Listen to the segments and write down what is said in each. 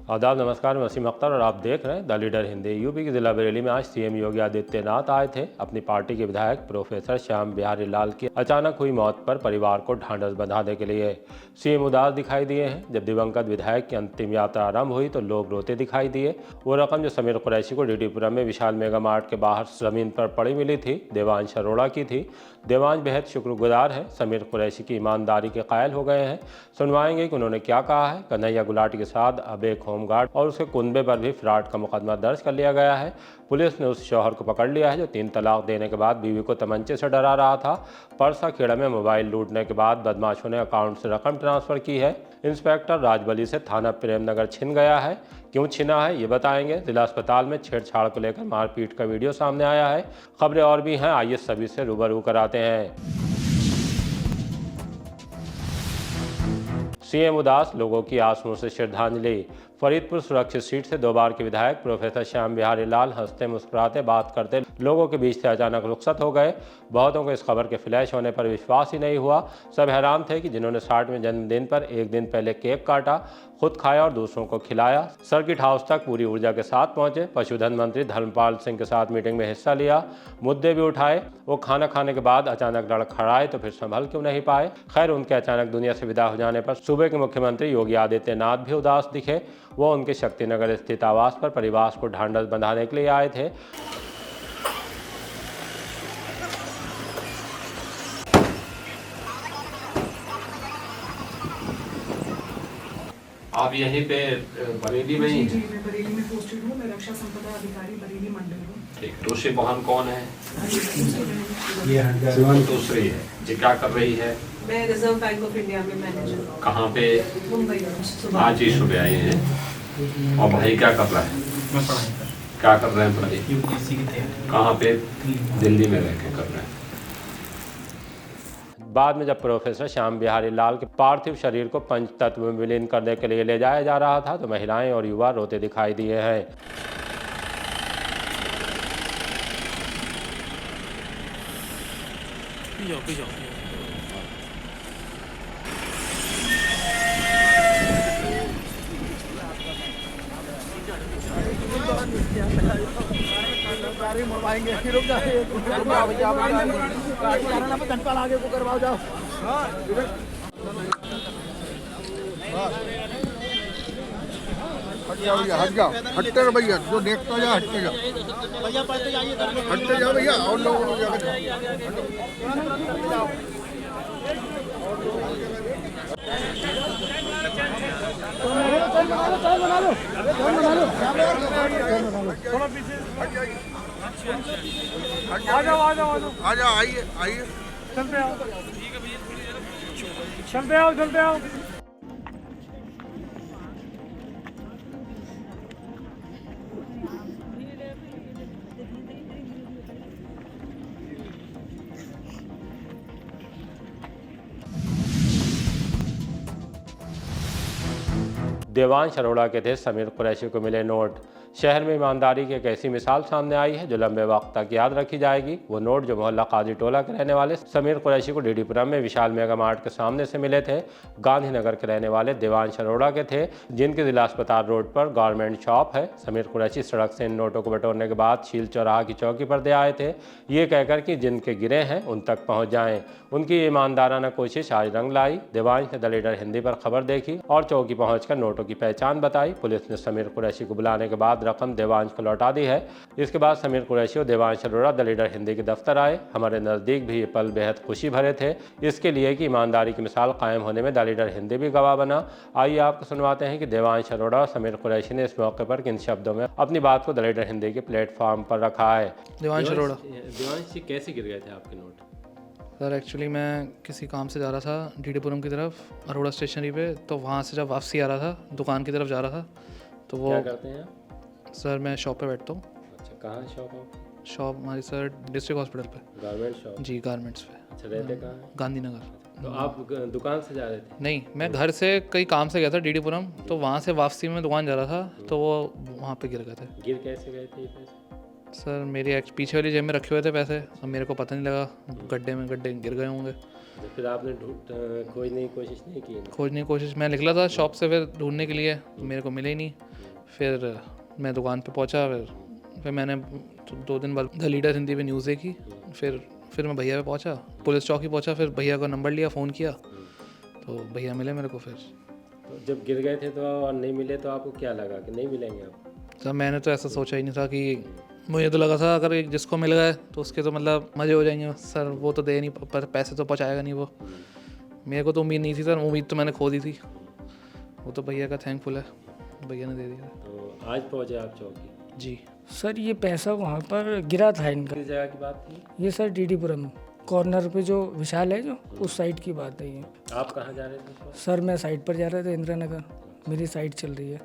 आदाब, नमस्कार। मैं वसीम अख्तर और आप देख रहे हैं द लीडर हिंदी। यूपी के जिला बरेली में आज सीएम योगी आदित्यनाथ आए थे। अपनी पार्टी के विधायक प्रोफेसर श्याम बिहारी लाल की अचानक हुई मौत पर परिवार को ढांढस बंधाने के लिए सीएम उदास दिखाई दिए हैं। जब दिवंगत विधायक की अंतिम यात्रा आरंभ हुई तो लोग रोते दिखाई दिए। वो रकम जो समीर कुरैशी को डीडीपुरम में विशाल मेगा मार्ट के बाहर जमीन पर पड़ी मिली थी, देवांश अरोड़ा की थी। देवांश बेहद शुक्रगुजार है, समीर कुरैशी की ईमानदारी के कायल हो गए हैं। सुनवाएंगे कि उन्होंने क्या कहा है। कन्हैया गुलाटी के साथ अब एक होमगार्ड और उसके कुनबे पर भी फ्रॉड का मुकदमा दर्ज कर लिया गया है। पुलिस ने उस शौहर को पकड़ लिया है जो 3 तलाक देने के बाद बीवी को तमंचे से डरा रहा था। परसा खेड़ा में मोबाइल लूटने के बाद बदमाशों ने अकाउंट से रकम ट्रांसफर की है। इंस्पेक्टर राजबली से थाना प्रेमनगर छिन गया है। क्यों छिना है ये बताएंगे। जिला अस्पताल में छेड़छाड़ को लेकर मारपीट का वीडियो सामने आया है। खबरें और भी हैं, आइए सभी से रूबरू कराते हैं। सीएम उदास, लोगों की आंसुओं से श्रद्धांजलि। फरीदपुर सुरक्षित सीट से 2 बार के विधायक प्रोफेसर श्याम बिहारी लाल हंसते मुस्कुराते बात करते लोगों के बीच से अचानक रुखसत हो गए। बहुतों को इस खबर के फ्लैश होने पर विश्वास ही नहीं हुआ। सब हैरान थे कि जिन्होंने 60वें जन्मदिन पर एक दिन पहले केक काटा, खुद खाया और दूसरों को खिलाया, सर्किट हाउस तक पूरी ऊर्जा के साथ पहुंचे, पशुधन मंत्री धर्मपाल सिंह के साथ मीटिंग में हिस्सा लिया, मुद्दे भी उठाए। वो खाना खाने के बाद अचानक लड़खड़ाए तो फिर संभल क्यों नहीं पाए। खैर, उनके अचानक दुनिया से विदा हो जाने पर सूबे के मुख्यमंत्री योगी आदित्यनाथ भी उदास दिखे। वो उनके शक्तिनगर स्थित आवास पर परिवार को ढांढस बंधाने के लिए आए थे। आप यहीं पे बरेली में ही? जी, मैं बरेली में पोस्टेड हूँ। मैं रक्षा संपदा अधिकारी बरेली मंडल हूँ। ठीक। दूसरी बहन कौन है? ये दूसरी है। ये क्या कर रही है? मैं रिजर्व बैंक ऑफ इंडिया में मैनेजर हूँ। कहाँ पे? मुंबई में। आज ही सुबह आई हैं। और भाई क्या कर रहा है? मैं पढ़ाई कर क्या कर रहे हैं पढ़ाई? यूपीएससी की तैयारी। कहाँ पे? दिल्ली में रह के कर रहे हैं। बाद में जब प्रोफेसर श्याम बिहारी लाल के पार्थिव शरीर को पंचतत्व में विलीन करने के लिए ले जाया जा रहा था तो महिलाएं और युवा रोते दिखाई दिए हैं। हट जाओ, हटते रहो भैया, जो देखता जा हटते जाओ, हटते जाओ भैया। और लोग आ जाओ, आइए आइए, चलते आओ। देवांश अरोड़ा के थे समीर कुरैशी को मिले नोट। शहर में ईमानदारी की एक ऐसी मिसाल सामने आई है जो लंबे वक्त तक याद रखी जाएगी। वो नोट जो मोहल्ला काजी टोला के रहने वाले समीर कुरैशी को डीडीपुरम में विशाल मेगा मार्ट के सामने से मिले थे, गांधीनगर के रहने वाले देवांश अरोड़ा के थे, जिनके जिला अस्पताल रोड पर गारमेंट शॉप है। समीर कुरैशी सड़क से इन नोटों को बटोरने के बाद छील चौराहा की चौकी पर दे आए थे, ये कहकर कि जिनके गिरे हैं उन तक पहुँच जाएं। उनकी ईमानदाराना कोशिश आज रंग लाई। देवांश ने द लीडर हिंदी पर खबर देखी और चौकी पहुंचकर नोटों की पहचान बताई। पुलिस ने समीर कुरैशी को बुलाने के बाद रकम देवांश को लौटा दी है। इसके बाद समीर कुरैशी और देवांश अरोड़ा द लीडर हिंदी के दफ्तर आए। हमारे नज़दीक भी ये पल बेहद खुशी भरे थे, इसके लिए कि ईमानदारी की मिसाल कायम होने में द लीडर हिंदी भी गवाह बना। आइए आपको सुनवाते हैं कि देवांश अरोड़ा और समीर कुरैशी ने इस मौके पर किन शब्दों में अपनी बात को द लीडर हिंदी के प्लेटफॉर्म पर रखा है। देवांश अरोड़ा। देवांश जी, कैसे गिर गए थे आपके नोट? सर एक्चुअली मैं किसी काम से जा रहा था डीडीपुरम की तरफ, अरोड़ा स्टेशनरी पे, तो वहाँ से जब वापसी आ रहा था दुकान की तरफ जा रहा था तो वो क्या करते हैं? सर मैं शॉप पे बैठता हूँ। अच्छा, कहाँ है शॉप आपकी? शॉप हमारी सर डिस्ट्रिक्ट हॉस्पिटल पे। Garment shop? जी, गारमेंट्स पे। अच्छा, रहते कहाँ हैं? गांधीनगर। तो आप दुकान से जा रहे थे? नहीं, मैं घर से कई काम से गया था डीडीपुरम, तो वहाँ से वापसी में दुकान जा रहा था तो वो वहाँ पे गिर गए थे। गिर कैसे गए थे ये पैसे? सर मेरी पीछे वाली जेब में रखे हुए थे पैसे, अब मेरे को पता नहीं लगा, गड्ढे गिर गए होंगे। तो फिर आपने खोजने की कोशिश नहीं की? खोजने की कोशिश मैं निकला था शॉप से फिर ढूंढने के लिए, मेरे को मिले ही नहीं। फिर मैं दुकान पे पहुंचा, फिर मैंने 2 दिन बाद द लीडर हिंदी पे न्यूज़ देखी। फिर मैं भैया पे पहुंचा, पुलिस चौकी पहुंचा, फिर भैया का नंबर लिया, फ़ोन किया तो भैया मिले मेरे को। फिर तो जब गिर गए थे तो और नहीं मिले तो आपको क्या लगा कि नहीं मिलेंगे आप? सर मैंने तो ऐसा सोचा ही नहीं था कि, मुझे तो लगा था अगर जिसको मिल गए तो उसके तो मतलब मज़े हो जाएंगे सर, वो तो दे नहीं पर पैसे तो पहुँचाएगा नहीं वो। मेरे को तो उम्मीद नहीं थी सर, उम्मीद तो मैंने खो दी थी। वो तो भैया का थैंकफुल है, भैया ने दे दिया। तो आज पहुँचे आप चौकी? जी सर ये पैसा वहाँ पर गिरा था इनका। किस जगह की बात थी? ये सर डीडीपुरम कॉर्नर पे जो विशाल है, जो उस साइड की बात है ये। आप कहाँ जा रहे थे उस वक्त? सर मैं साइड पर जा रहा था, इंदिरा नगर मेरी साइड चल रही है।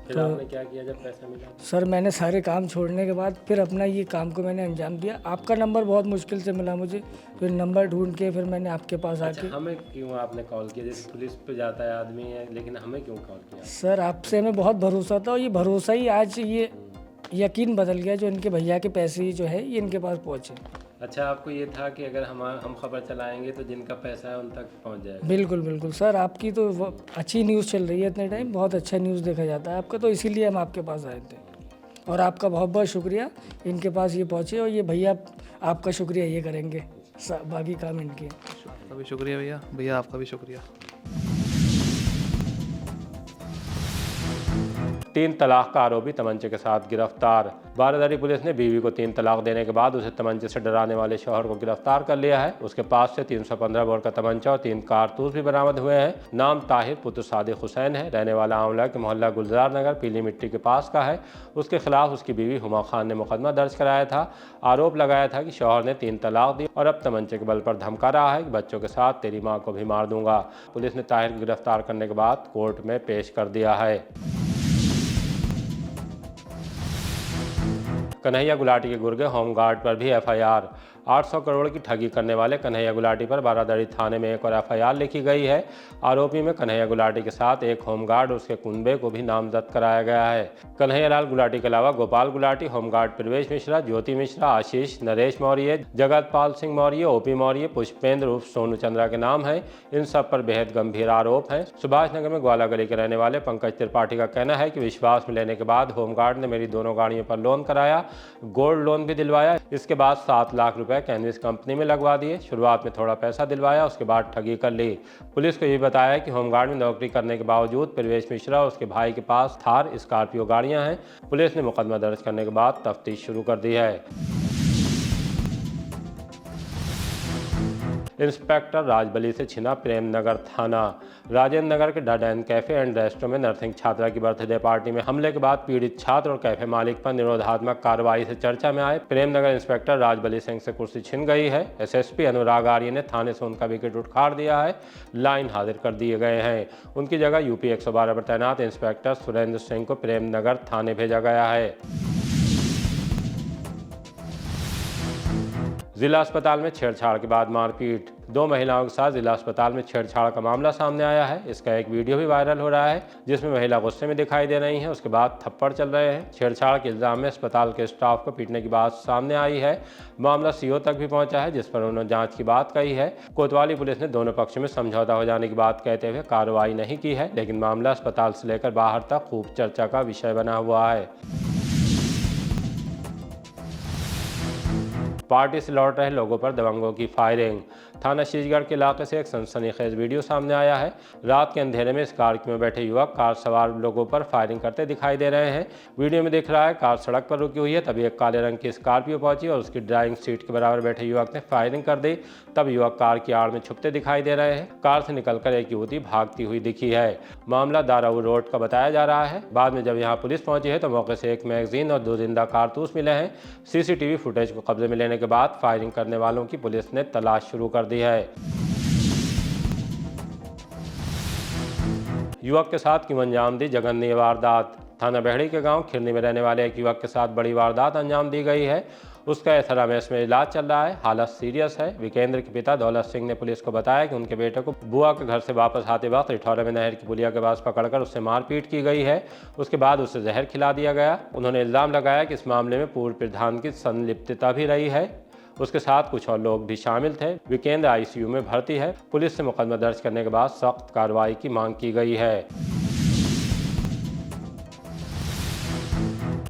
फिर आपने क्या किया जब पैसा मिला? सर मैंने सारे काम छोड़ने के बाद फिर अपना ये काम को मैंने अंजाम दिया। आपका नंबर बहुत मुश्किल से मिला मुझे, फिर नंबर ढूंढ के फिर मैंने आपके पास आके। हमें क्यों आपने कॉल किया? जैसे पुलिस पे जाता है आदमी है, लेकिन हमें क्यों कॉल किया? सर आपसे हमें बहुत भरोसा था और ये भरोसा ही आज ये यकीन बदल गया, जो इनके भैया के पैसे जो है ये इनके पास पहुँचे। अच्छा, आपको ये था कि अगर हम खबर चलाएंगे तो जिनका पैसा है उन तक पहुंच जाएगा? बिल्कुल बिल्कुल सर, आपकी तो अच्छी न्यूज़ चल रही है इतने टाइम, बहुत अच्छा न्यूज़ देखा जाता है आपका, तो इसीलिए हम आपके पास आए थे। और आपका बहुत बहुत शुक्रिया, इनके पास ये पहुँचे और ये भैया आपका शुक्रिया ये करेंगे, बाकी काम इनके। आपका भी शुक्रिया भैया, भैया आपका भी शुक्रिया। 3 तलाक का आरोपी तमंचे के साथ गिरफ्तार। बारादरी पुलिस ने बीवी को 3 तलाक देने के बाद उसे तमंचे से डराने वाले शौहर को गिरफ्तार कर लिया है। उसके पास से 315 बोर का तमंचा और 3 कारतूस भी बरामद हुए हैं। नाम ताहिर पुत्र सादिक हुसैन है, रहने वाला आंवला के मोहल्ला गुलजार नगर पीली मिट्टी के पास का है। उसके खिलाफ उसकी बीवी हुमा खान ने मुकदमा दर्ज कराया था। आरोप लगाया था कि शौहर ने 3 तलाक दी और अब तमंचे के बल पर धमका रहा है कि बच्चों के साथ तेरी मां को भी मार दूंगा। पुलिस ने ताहिर को गिरफ्तार करने के बाद कोर्ट में पेश कर दिया है। कन्हैया गुलाटी के गुर्गे होमगार्ड पर भी एफआईआर। 800 करोड़ की ठगी करने वाले कन्हैया गुलाटी पर बारादरी थाने में एक और एफआईआर लिखी गई है। आरोपी में कन्हैया गुलाटी के साथ एक होमगार्ड और उसके कुनबे को भी नामजद कराया गया है। कन्हैया लाल गुलाटी के अलावा गोपाल गुलाटी, होमगार्ड प्रवेश मिश्रा, ज्योति मिश्रा, आशीष, नरेश मौर्य, जगतपाल सिंह मौर्य, ओपी मौर्य, पुष्पेंद्र उर्फ सोनू चंद्रा के नाम है। इन सब पर बेहद गंभीर आरोप हैं। सुभाष नगर में ग्वाला गली के रहने वाले पंकज त्रिपाठी का कहना है कि विश्वास में लेने के बाद होमगार्ड ने मेरी दोनों गाड़ियों पर लोन कराया, गोल्ड लोन भी दिलवाया। इसके बाद 7 लाख रुपए कैनविस कंपनी में लगवा दिए। शुरुआत में थोड़ा पैसा दिलवाया, उसके बाद ठगी कर ली। पुलिस को ये बताया कि होमगार्ड में नौकरी करने के बावजूद प्रवेश मिश्रा और उसके भाई के पास थार, स्कॉर्पियो गाड़ियां हैं। पुलिस ने मुकदमा दर्ज करने के बाद तफ्तीश शुरू कर दी है। इंस्पेक्टर राजबली से छिना प्रेमनगर थाना। राजेंद्र नगर के dead and cafe and restaurant में नर्सिंग छात्रा की बर्थडे पार्टी में हमले के बाद पीड़ित छात्र और कैफे मालिक पर निरोधात्मक कार्रवाई से चर्चा में आए प्रेमनगर इंस्पेक्टर राजबली सिंह से कुर्सी छिन गई है। एसएसपी अनुराग आर्य ने थाने से उनका विकेट उखाड़ दिया है। लाइन हाजिर कर दिए गए हैं। उनकी जगह यूपी 112 पर तैनात इंस्पेक्टर सुरेंद्र सिंह को प्रेमनगर थाने भेजा गया है। जिला अस्पताल में छेड़छाड़ के बाद मारपीट। 2 महिलाओं के साथ जिला अस्पताल में छेड़छाड़ का मामला सामने आया है। इसका एक वीडियो भी वायरल हो रहा है जिसमें महिला गुस्से में दिखाई दे रही हैं। उसके बाद थप्पड़ चल रहे हैं। छेड़छाड़ के इल्जाम में अस्पताल के स्टाफ को पीटने की बात सामने आई है। मामला सीओ तक भी पहुंचा है, जिस पर उन्होंने जांच की बात कही है। कोतवाली पुलिस ने दोनों पक्ष में समझौता हो जाने की बात कहते हुए कार्रवाई नहीं की है, लेकिन मामला अस्पताल से लेकर बाहर तक खूब चर्चा का विषय बना हुआ है। पार्टी से लौट रहे लोगों पर दबंगों की फायरिंग। थाना शीशगढ़ के इलाके से एक सनसनीखेज वीडियो सामने आया है। रात के अंधेरे में स्कॉर्पियो में बैठे युवक कार सवार लोगों पर फायरिंग करते दिखाई दे रहे हैं। वीडियो में दिख रहा है कार सड़क पर रुकी हुई है, तभी एक काले रंग की स्कॉर्पियो पहुंची और उसकी ड्राइविंग सीट के बराबर बैठे युवक ने फायरिंग कर दी। तब युवक कार की आड़ में छुपते दिखाई दे रहे हैं। कार से निकलकर एक युवती भागती हुई दिखी है। मामला दाराऊ रोड का बताया जा रहा है। बाद में जब यहाँ पुलिस पहुंची है तो मौके से एक मैगजीन और 2 जिंदा कारतूस मिले हैं। सीसीटीवी फुटेज को कब्जे में लेने के बाद फायरिंग करने वालों की पुलिस ने तलाश शुरू कर दी है। युवक के साथ क्यों अंजाम दी जघन्य वारदात। थाना बेहड़ी के गांव खिरनी में रहने वाले एक युवक के साथ बड़ी वारदात अंजाम दी गई है। उसका एसआरएमएस में इलाज चल रहा है, हालत सीरियस है। विकेंद्र के पिता दौलत सिंह ने पुलिस को बताया कि उनके बेटे को बुआ के घर से वापस आते वक्त रिठौरे में नहर की पुलिया के पास पकड़कर उससे मारपीट की गई है। उसके बाद उसे जहर खिला दिया गया। उन्होंने इल्जाम लगाया कि इस मामले में पूर्व प्रधान की संलिप्तता भी रही है। उसके साथ कुछ और लोग भी शामिल थे। विकेंद्र आईसीयू में भर्ती है। पुलिस से मुकदमा दर्ज करने के बाद सख्त कार्रवाई की मांग की गई है।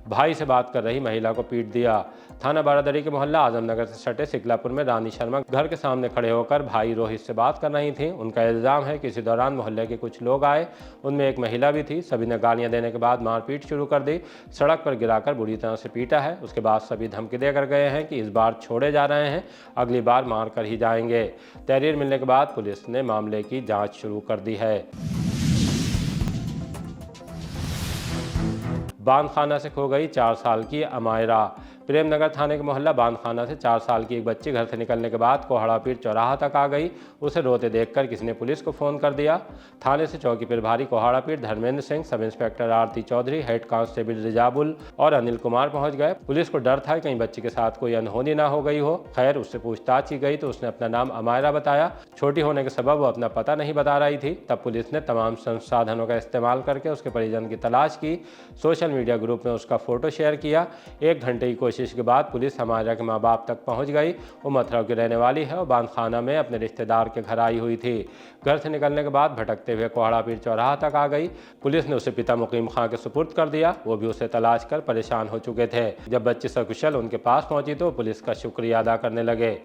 भाई से बात कर रही महिला को पीट दिया। थाना बारादरी के मोहल्ला आजमनगर से सटे सिकलापुर में रानी शर्मा घर के सामने खड़े होकर भाई रोहित से बात कर रही थी। उनका इल्जाम है कि इसी दौरान मोहल्ले के कुछ लोग आए, उनमें एक महिला भी थी। सभी ने गालियां देने के बाद मारपीट शुरू कर दी, सड़क पर गिराकर बुरी तरह से पीटा है। उसके बाद सभी धमकी देकर गए हैं कि इस बार छोड़े जा रहे हैं, अगली बार मार कर ही जाएंगे। तहरीर मिलने के बाद पुलिस ने मामले की जाँच शुरू कर दी है। बांदखाना से खो गई 4 साल की अमायरा। प्रेमनगर थाने के मोहल्ला बांदखाना से 4 साल की एक बच्ची घर से निकलने के बाद कोहड़ापीर चौराहा तक आ गई। उसे रोते देखकर किसी ने पुलिस को फ़ोन कर दिया। थाने से चौकी प्रभारी कोहड़ापीर धर्मेंद्र सिंह, सब इंस्पेक्टर आरती चौधरी, हेड कांस्टेबल रिजाबुल और अनिल कुमार पहुंच गए। पुलिस को डर था कहीं बच्ची के साथ कोई अनहोनी ना हो गई हो। खैर, उससे पूछताछ की गई तो उसने अपना नाम अमायरा बताया। छोटी होने के सबब वो अपना पता नहीं बता रही थी। तब पुलिस ने तमाम संसाधनों का इस्तेमाल करके उसके परिजन की तलाश की। सोशल मीडिया ग्रुप में उसका फोटो शेयर किया। 1 घंटे की कोशिश के बाद पुलिस अमायरा के माँ बाप तक पहुंच गई। वो मथुरा की रहने वाली है और बांदखाना में अपने रिश्तेदार के घर आई हुई थी। घर से निकलने के बाद भटकते हुए कोहड़ापीर चौराहा तक आ गई। पुलिस ने उसे पिता मुकीम खां के सुपुर्द कर दिया। वो भी उसे तलाश कर परेशान हो चुके थे। जब बच्ची सकुशल उनके पास पहुंची तो पुलिस का शुक्रिया अदा करने लगे।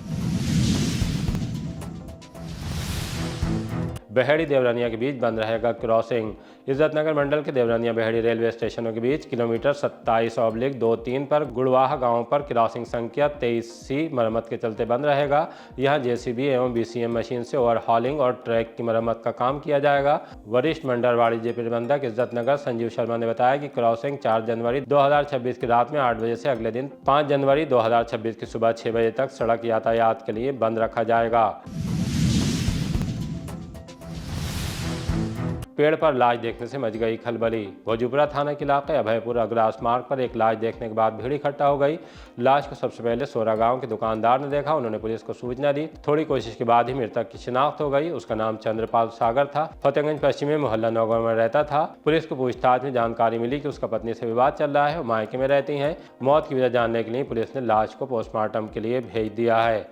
बहेड़ी देवरानिया के बीच बंद रहेगा क्रॉसिंग। इज्जतनगर मंडल के देवरानिया बहेड़ी रेलवे स्टेशनों के बीच किलोमीटर 27/23 पर गुड़वाहा गांव पर क्रॉसिंग संख्या 23C मरम्मत के चलते बंद रहेगा। यहां जेसीबी एवं बीसीएम मशीन से ओवरहॉलिंग और ट्रैक की मरम्मत का काम किया जाएगा। वरिष्ठ मंडल वाणिज्य प्रबंधक इज्जतनगर संजीव शर्मा ने बताया कि क्रॉसिंग 4 जनवरी 2026 की रात में 8 बजे से अगले दिन 5 जनवरी 2026 की सुबह 6 बजे तक सड़क यातायात के लिए बंद रखा जाएगा। पेड़ पर लाश देखने से मच गई खलबली। भोजपुरा थाना के इलाके अभयपुर अग्रास मार्ग पर एक लाश देखने के बाद भीड़ इकट्ठा हो गई। लाश को सबसे पहले सोरा गांव के दुकानदार ने देखा। उन्होंने पुलिस को सूचना दी। थोड़ी कोशिश के बाद ही मृतक की शिनाख्त हो गई। उसका नाम चंद्रपाल सागर था। फतेहगंज पश्चिम में मोहल्ला नौगांव में रहता था। पुलिस को पूछताछ में जानकारी मिली कि उसका पत्नी से विवाद चल रहा है और मायके में रहती हैं। मौत की वजह जानने के लिए पुलिस ने लाश को पोस्टमार्टम के लिए भेज दिया है।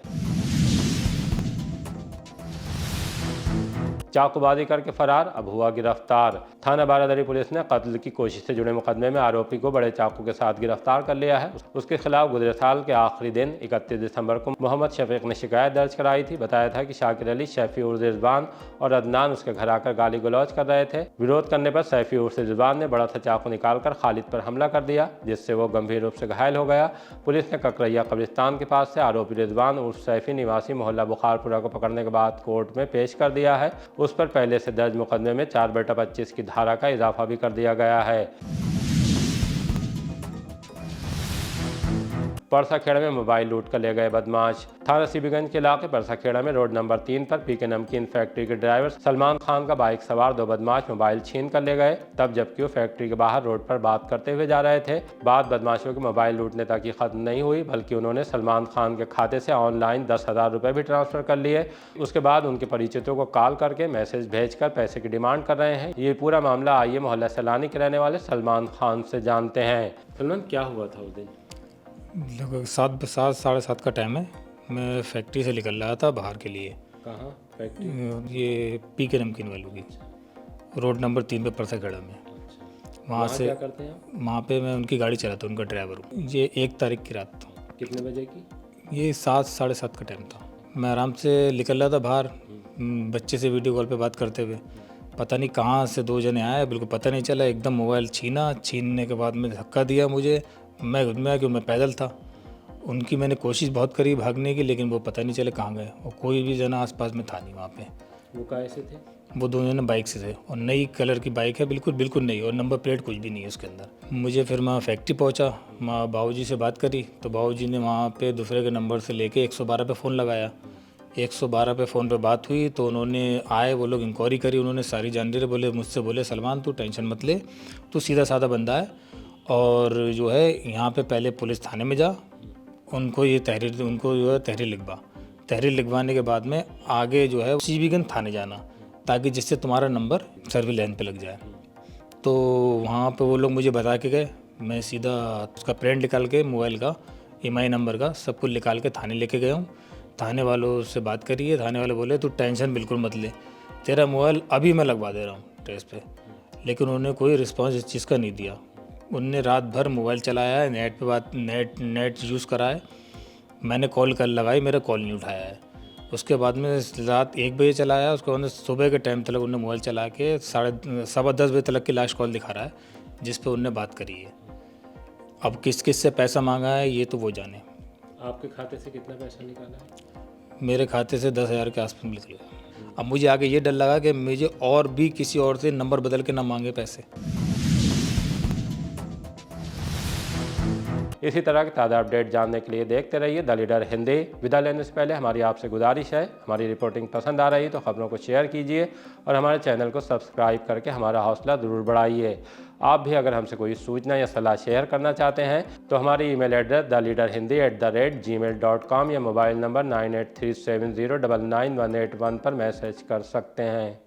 चाकूबाजी करके फरार, अब हुआ गिरफ्तार। थाना बारादरी पुलिस ने कत्ल की कोशिश से जुड़े मुकदमे में आरोपी को बड़े चाकू के साथ गिरफ्तार कर लिया है। उसके खिलाफ गुजरे साल के आखिरी दिन 31 दिसंबर को मोहम्मद शफीक ने शिकायत दर्ज कराई थी। बताया था कि शाकिर अली, शैफी उर्फ रिजवान और अदनान उसके घर आकर गाली गलौज कर रहे थे। विरोध करने पर शैफी उर्फ रिजवान ने बड़ा सा चाकू निकालकर खालिद पर हमला कर दिया, जिससे वो गंभीर रूप से घायल हो गया। पुलिस ने ककरैया कब्रिस्तान के पास से आरोपी रिजवान उर्फ शैफी निवासी मोहल्ला बुखारपुरा को पकड़ने के बाद कोर्ट में पेश कर दिया है। उस पर पहले से दर्ज मुकदमे में 4/25 की धारा का इजाफा भी कर दिया गया है। परसाखेड़ा में मोबाइल लूट कर ले गए बदमाश। थाना सीबीगंज के इलाके परसाखेड़ा में रोड नंबर 3 पर पीके नमकीन फैक्ट्री के ड्राइवर सलमान खान का बाइक सवार 2 बदमाश मोबाइल छीन कर ले गए, तब जबकि वो फैक्ट्री के बाहर रोड पर बात करते हुए जा रहे थे। बाद बदमाशों के मोबाइल लूटने तक ही खत्म नहीं हुई, बल्कि उन्होंने सलमान खान के खाते से ऑनलाइन 10,000 रुपये भी ट्रांसफर कर लिए। उसके बाद उनके परिचितों को कॉल करके मैसेज भेजकर पैसे की डिमांड कर रहे हैं। ये पूरा मामला आइए मोहल्ला सैलानी के रहने वाले सलमान खान से जानते हैं। सलमान, क्या हुआ था उस दिन? लगभग 7-7:30 का टाइम है। मैं फैक्ट्री से निकल रहा था बाहर के लिए। कहाँ फैक्ट्री? ये पीके नमकीन वालों की, रोड नंबर 3 पे परसाखेड़ा में। वहाँ से क्या करते हैं आप? वहाँ पे मैं उनकी गाड़ी चलाता हूँ, उनका ड्राइवर हूँ। ये 1 तारीख की रात था। कितने बजे की? ये 7-7:30 का टाइम था। मैं आराम से निकल रहा था बाहर, बच्चे से वीडियो कॉल पे बात करते हुए। पता नहीं कहाँ से 2 जने आए, बिल्कुल पता नहीं चला। एकदम मोबाइल छीनने के बाद में धक्का दिया मुझे। मैं पैदल था। उनकी मैंने कोशिश बहुत करी भागने की, लेकिन वो पता नहीं चले कहाँ गए। और कोई भी जना आसपास में था नहीं वहाँ पे। वो कैसे थे? वो 2 जने बाइक से थे और नई कलर की बाइक है, बिल्कुल नई, और नंबर प्लेट कुछ भी नहीं है उसके अंदर। मुझे फिर मैं फैक्ट्री पहुँचा, माँ बाबूजी से बात करी तो बाबूजी ने वहाँ पे दूसरे के नंबर से लेके 112 पे फ़ोन लगाया। 112 पे फ़ोन पे बात हुई तो उन्होंने आए, वो लोग इंक्वायरी करी। उन्होंने सारी जानकारी मुझसे बोले सलमान तू टेंशन मत ले, तू सीधा साधा बंदा है और जो है यहाँ पे पहले पुलिस थाने में जा, उनको जो है तहरीर लिखवा। तहरीर लिखवाने के बाद में आगे जो है सीबीगंज थाने जाना, ताकि जिससे तुम्हारा नंबर सर्विलांस पे लग जाए। तो वहाँ पे वो लोग मुझे बता के गए। मैं सीधा उसका प्रिंट निकाल के मोबाइल का EMI नंबर का सब कुछ निकाल के थाने लेके गया हूँ। थाने वालों से बात करी है। थाने वाले बोले तू टेंशन बिल्कुल मत ले, तेरा मोबाइल अभी मैं लगवा दे रहा हूँ ट्रेस पे। लेकिन उन्होंने कोई रिस्पांस इस चीज़ का नहीं दिया। उनने रात भर मोबाइल चलाया है, नेट यूज़ करा है। मैंने कॉल कर लगाई, मेरा कॉल नहीं उठाया है। उसके बाद में रात 1 बजे चलाया, उसके बाद सुबह के टाइम तक उन्होंने मोबाइल चला के 10:15 बजे तक की लास्ट कॉल दिखा रहा है जिस पे उनने बात करी है। अब किस से पैसा मांगा है ये तो वो जाने। आपके खाते से कितना पैसा निकाला है? मेरे खाते से 10,000 के आसपास निकल गया। अब मुझे आगे ये डर लगा कि मुझे और भी किसी और से नंबर बदल के ना मांगे पैसे। इसी तरह के ताज़ा अपडेट जानने के लिए देखते रहिए द लीडर हिंदी। विदा लेने से पहले हमारी आपसे गुजारिश है, हमारी रिपोर्टिंग पसंद आ रही तो खबरों को शेयर कीजिए और हमारे चैनल को सब्सक्राइब करके हमारा हौसला ज़रूर बढ़ाइए। आप भी अगर हमसे कोई सूचना या सलाह शेयर करना चाहते हैं तो हमारी ईमेल एड्रेस theleaderhindi@gmail.com या मोबाइल नंबर 9837099181 पर मैसेज कर सकते हैं।